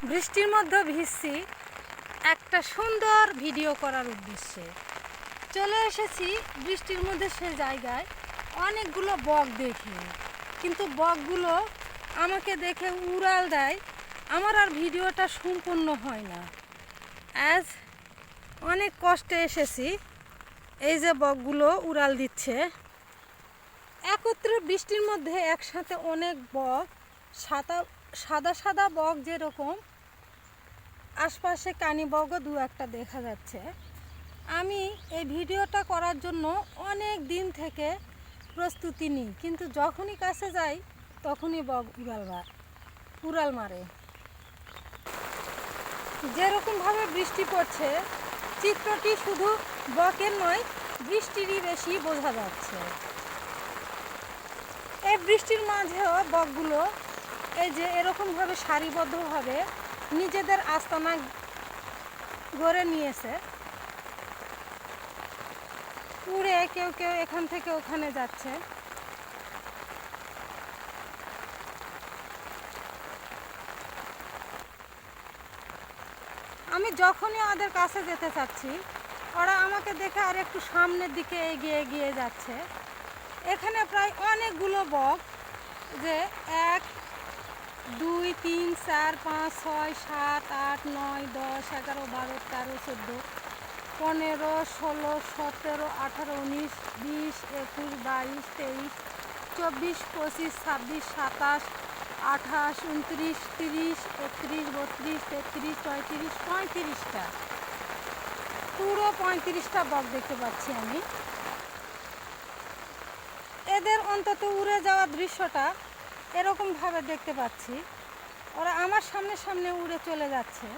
বৃষ্টির মধ্যে ভিজছি একটা সুন্দর ভিডিও করার উদ্দেশ্যে চলে এসেছি। বৃষ্টির মধ্যে সে জায়গায় অনেকগুলো বক দেখি, কিন্তু বকগুলো আমাকে দেখে উড়াল দেয়। আমার আর ভিডিওটা সম্পূর্ণ হয় না। আজ অনেক কষ্টে এসেছি, এই যে বকগুলো উড়াল দিচ্ছে একত্রে বৃষ্টির মধ্যে একসাথে অনেক বক, সাদা সাদা বক যেরকম, আশপাশে কানি বকও দু একটা দেখা যাচ্ছে। আমি এই ভিডিওটা করার জন্য অনেক দিন থেকে প্রস্তুতি নিই, কিন্তু যখনই কাছে যাই তখনই বক উড়াল মারে। যেরকমভাবে বৃষ্টি পড়ছে, চিত্রটি শুধু বকের নয়, বৃষ্টিরই বেশি বোঝা যাচ্ছে। এই বৃষ্টির মাঝেও বকগুলো এই যে এরকমভাবে সারিবদ্ধভাবে নিজেদের আস্তানা গড়ে নিয়েছে। উড়ে কেউ কেউ এখান থেকে ওখানে যাচ্ছে। আমি যখনই ওদের কাছে যেতে চাচ্ছি, ওরা আমাকে দেখে আর একটু সামনের দিকে এগিয়ে এগিয়ে যাচ্ছে। এখানে প্রায় অনেকগুলো বক, যে 1 2 3 4 5 6 7 8 9 10 11 12 13 14 15 16 17 18 19 20 21 22 23 24 25 26 27 28 29 30 31 32 33 34 35টা, পুরো 35টা বক দেখতে পাচ্ছি আমি। এদের অন্তত উড়ে যাওয়ার দৃশ্যটা এরকমভাবে দেখতে পাচ্ছি। ওরা আমার সামনে সামনে উড়ে চলে যাচ্ছে।